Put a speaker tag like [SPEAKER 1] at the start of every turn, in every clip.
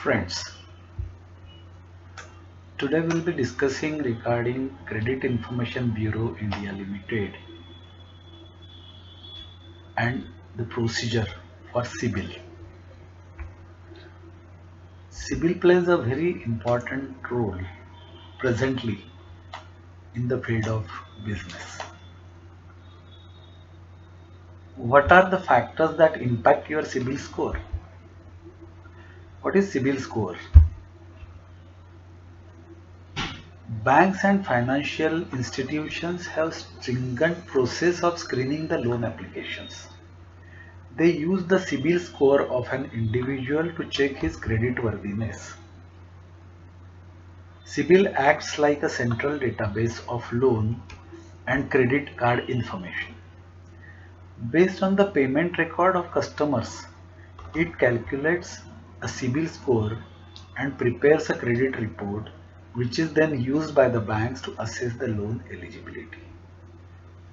[SPEAKER 1] Friends, today we'll be discussing regarding Credit Information Bureau India Limited and the procedure for Cibil. Cibil plays a very important role presently in the field of business. What are the factors that impact your Cibil score? What is Cibil score? Banks and financial institutions have stringent process of screening the loan applications. They use the Cibil score of an individual to check his creditworthiness. Cibil acts like a central database of loan and credit card information. Based on the payment record of customers, it calculates a Cibil score and prepares a credit report, which is then used by the banks to assess the loan eligibility.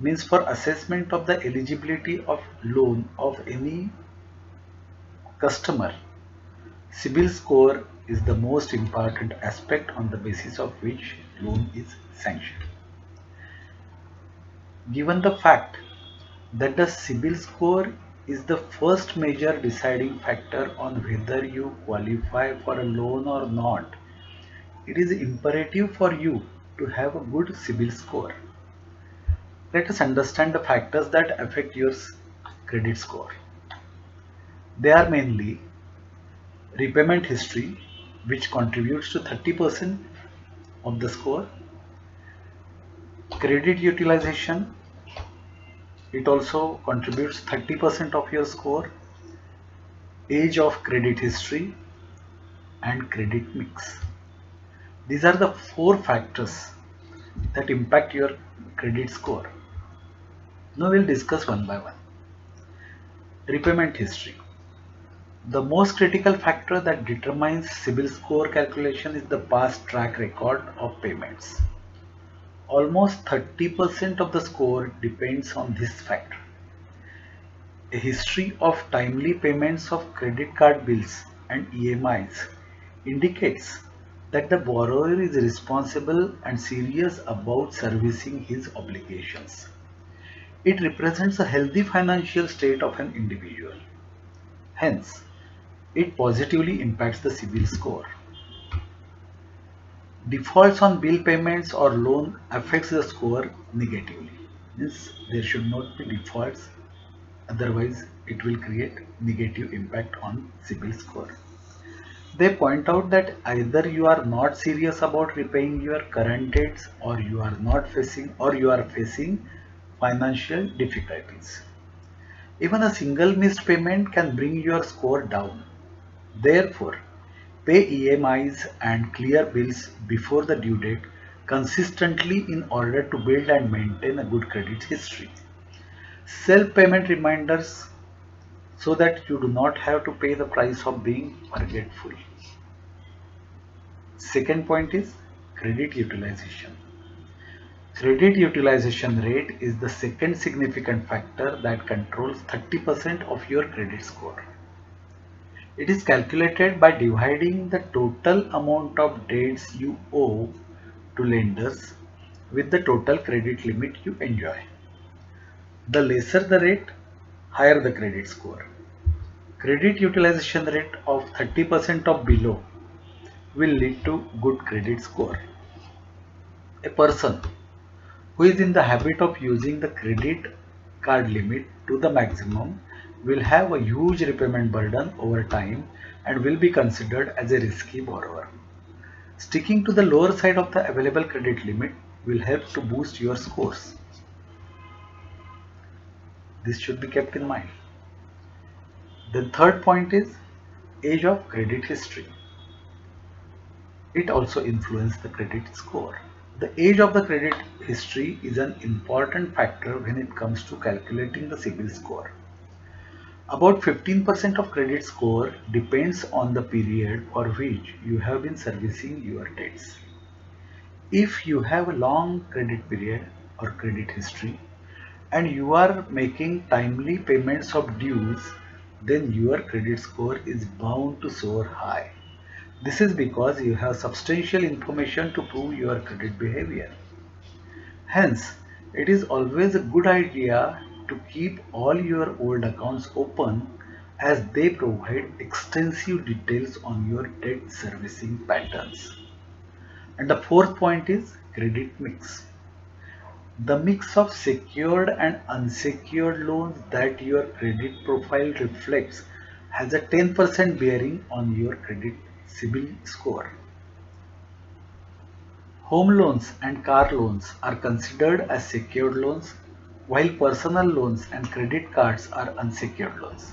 [SPEAKER 1] Means for assessment of the eligibility of loan of any customer, Cibil score is the most important aspect on the basis of which loan is sanctioned. Given the fact that the Cibil score is the first major deciding factor on whether you qualify for a loan or not, it is imperative for you to have a good Cibil score. Let us understand the factors that affect your credit score. They are mainly repayment history, which contributes to 30% of the score, credit utilization, it also contributes 30% of your score, age of credit history, and credit mix. These are the four factors that impact your credit score. Now we'll discuss one by one. Repayment history. The most critical factor that determines Cibil score calculation is the past track record of payments. Almost 30% of the score depends on this factor. A history of timely payments of credit card bills and EMIs indicates that the borrower is responsible and serious about servicing his obligations. It represents a healthy financial state of an individual. Hence, it positively impacts the Cibil score. Defaults on bill payments or loan affects the score negatively. Means there should not be defaults, otherwise it will create negative impact on Cibil score. They point out that either you are not serious about repaying your current debts or you are facing financial difficulties. Even a single missed payment can bring your score down. Therefore, pay EMIs and clear bills before the due date consistently in order to build and maintain a good credit history. Self-payment reminders so that you do not have to pay the price of being forgetful. Second point is credit utilization. Credit utilization rate is the second significant factor that controls 30% of your credit score. It is calculated by dividing the total amount of debts you owe to lenders with the total credit limit you enjoy. The lesser the rate, higher the credit score. Credit utilization rate of 30% or below will lead to good credit score. A person who is in the habit of using the credit card limit to the maximum will have a huge repayment burden over time and will be considered as a risky borrower. Sticking to the lower side of the available credit limit will help to boost your scores. This should be kept in mind. The third point is age of credit history. It also influences the credit score. The age of the credit history is an important factor when it comes to calculating the Cibil score. About 15% of credit score depends on the period for which you have been servicing your debts. If you have a long credit period or credit history and you are making timely payments of dues, then your credit score is bound to soar high. This is because you have substantial information to prove your credit behavior. Hence, it is always a good idea to keep all your old accounts open as they provide extensive details on your debt servicing patterns. And the fourth point is credit mix. The mix of secured and unsecured loans that your credit profile reflects has a 10% bearing on your credit Cibil score. Home loans and car loans are considered as secured loans, while personal loans and credit cards are unsecured loans.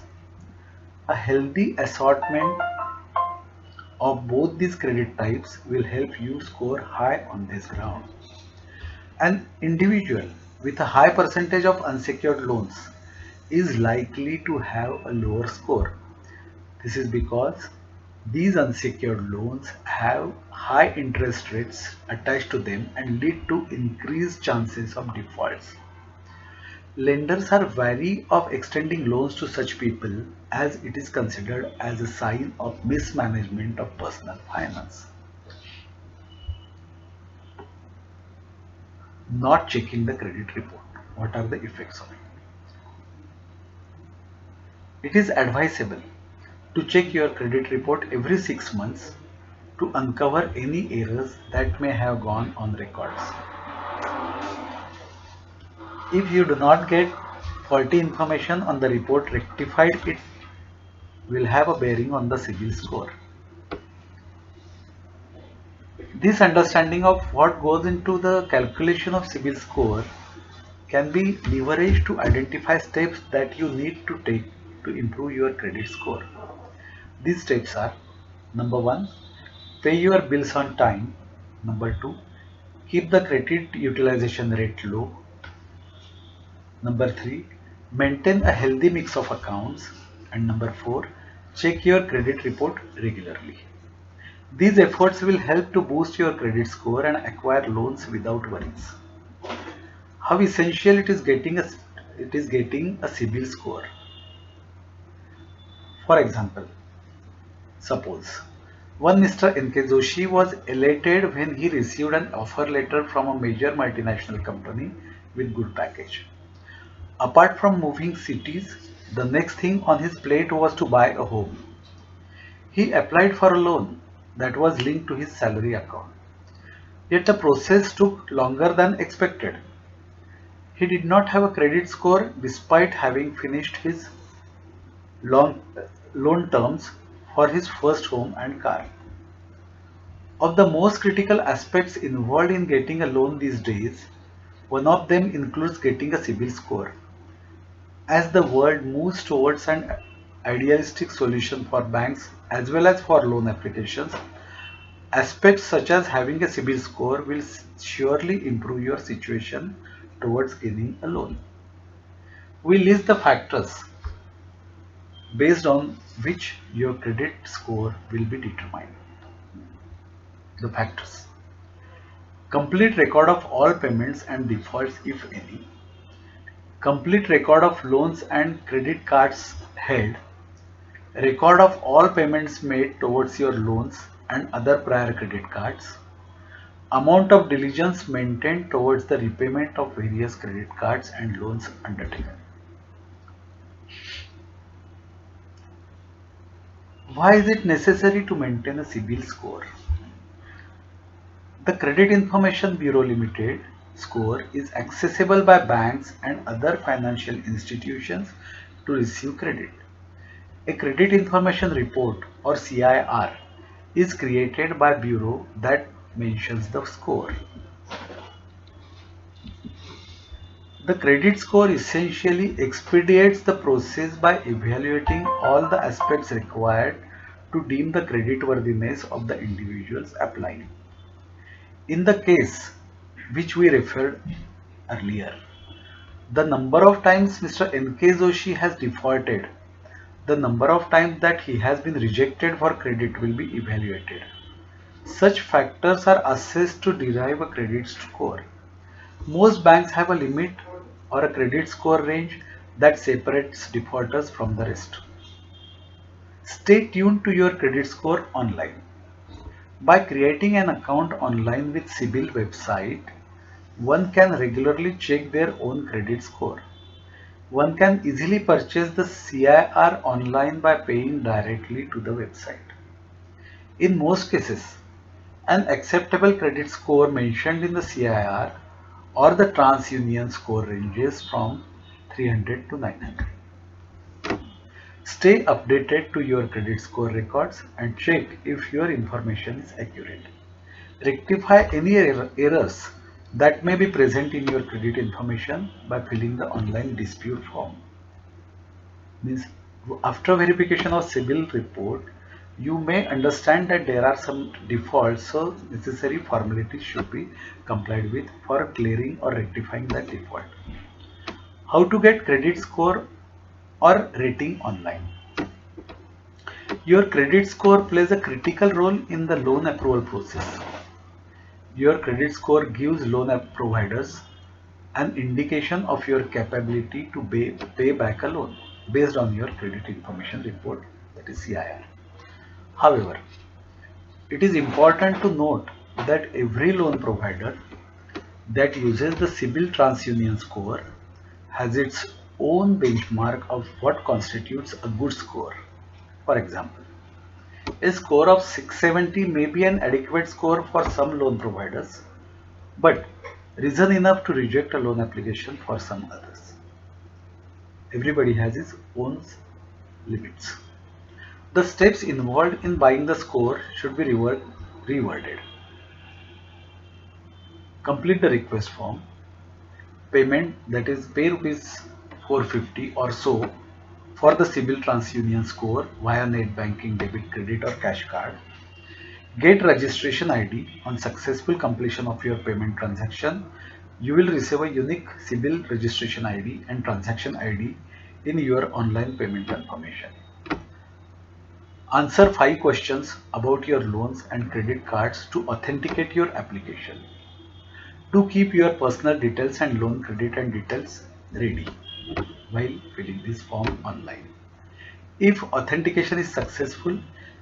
[SPEAKER 1] A healthy assortment of both these credit types will help you score high on this ground. An individual with a high percentage of unsecured loans is likely to have a lower score. This is because these unsecured loans have high interest rates attached to them and lead to increased chances of defaults. Lenders are wary of extending loans to such people as it is considered as a sign of mismanagement of personal finance. Not checking the credit report. What are the effects of it? It is advisable to check your credit report every 6 months to uncover any errors that may have gone on records. If you do not get faulty information on the report rectified, it will have a bearing on the Cibil score. This understanding of what goes into the calculation of Cibil score can be leveraged to identify steps that you need to take to improve your credit score. These steps are: number 1, pay your bills on time; number 2, keep the credit utilization rate low; number 3, maintain a healthy mix of accounts; and number 4, check your credit report regularly. These efforts will help to boost your credit score and acquire loans without worries. How essential it is getting a Cibil score. For example, suppose one Mr. N.K. Joshi was elated when he received an offer letter from a major multinational company with good package. Apart from moving cities, the next thing on his plate was to buy a home. He applied for a loan that was linked to his salary account. Yet the process took longer than expected. He did not have a credit score despite having finished his long loan terms for his first home and car. Of the most critical aspects involved in getting a loan these days, one of them includes getting a Cibil score. As the world moves towards an idealistic solution for banks as well as for loan applications, aspects such as having a Cibil score will surely improve your situation towards getting a loan. We list the factors based on which your credit score will be determined. The factors: complete record of all payments and defaults if any, complete record of loans and credit cards held, record of all payments made towards your loans and other prior credit cards, amount of diligence maintained towards the repayment of various credit cards and loans undertaken. Why is it necessary to maintain a Cibil score? The Credit Information Bureau Limited score is accessible by banks and other financial institutions to receive credit. A Credit Information Report or CIR is created by Bureau that mentions the score. The credit score essentially expedites the process by evaluating all the aspects required to deem the creditworthiness of the individuals applying. In the case which we referred earlier, the number of times Mr. N.K. Joshi has defaulted, the number of times that he has been rejected for credit will be evaluated. Such factors are assessed to derive a credit score. Most banks have a limit or a credit score range that separates defaulters from the rest. Stay tuned to your credit score online. By creating an account online with Cibil website, one can regularly check their own credit score. One can easily purchase the CIR online by paying directly to the website. In most cases, an acceptable credit score mentioned in the CIR or the TransUnion score ranges from 300 to 900. Stay updated to your credit score records and check if your information is accurate. Rectify any errors that may be present in your credit information by filling the online dispute form. Means after verification of Cibil report, you may understand that there are some defaults, so necessary formalities should be complied with for clearing or rectifying that default. How to get credit score or rating online? Your credit score plays a critical role in the loan approval process. Your credit score gives loan providers an indication of your capability to pay back a loan based on your credit information report, that is CIR. However, it is important to note that every loan provider that uses the Cibil TransUnion score has its own benchmark of what constitutes a good score. For example, a score of 670 may be an adequate score for some loan providers, but reason enough to reject a loan application for some others. Everybody has his own limits. The steps involved in buying the score should be reworded. Complete the request form. Payment, that is pay rupees 450 or so for the Cibil TransUnion score via net banking, debit, credit or cash card. Get registration ID. On successful completion of your payment transaction, you will receive a unique Cibil registration ID and transaction ID in your online payment confirmation. Answer 5 questions about your loans and credit cards to authenticate your application. To keep your personal details and loan credit and details ready while filling this form online. If authentication is successful,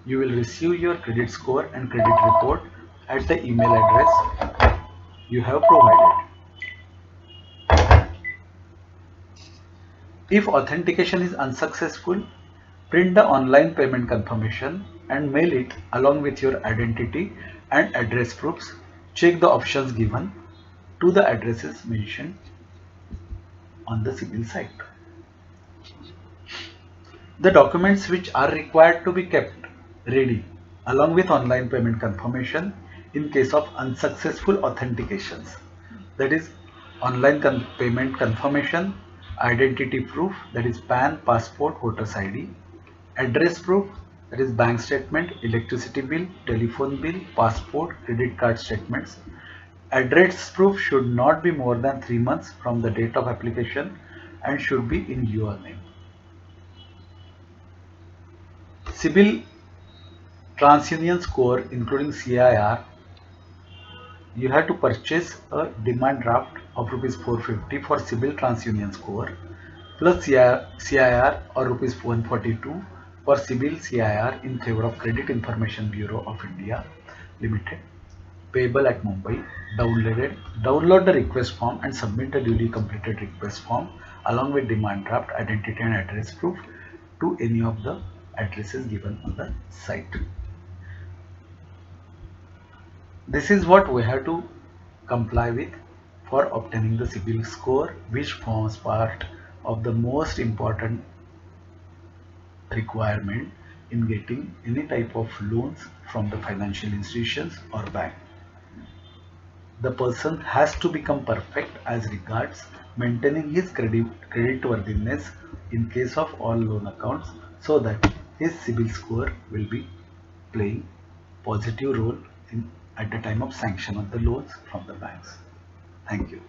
[SPEAKER 1] you will receive your credit score and credit report at the email address you have provided. If authentication is unsuccessful, print the online payment confirmation and mail it along with your identity and address proofs. Check the options given to the addresses mentioned on the Cibil site. The documents which are required to be kept ready along with online payment confirmation in case of unsuccessful authentications, that is online payment confirmation, identity proof, that is PAN, passport, voters ID, address proof, that is bank statement, electricity bill, telephone bill, passport, credit card statements. Address proof should not be more than 3 months from the date of application and should be in your name. Cibil TransUnion score including CIR, you have to purchase a demand draft of rupees 450 for Cibil TransUnion score plus CIR or rupees 142 for Cibil CIR in favor of Credit Information Bureau of India Limited, payable at Mumbai. Download the request form and submit the duly completed request form along with demand draft, identity and address proof to any of the addresses given on the site. This is what we have to comply with for obtaining the Cibil score, which forms part of the most important requirement in getting any type of loans from the financial institutions or bank. The person has to become perfect as regards maintaining his creditworthiness in case of all loan accounts, so that his Cibil score will be playing positive role at the time of sanction of the loans from the banks. Thank you.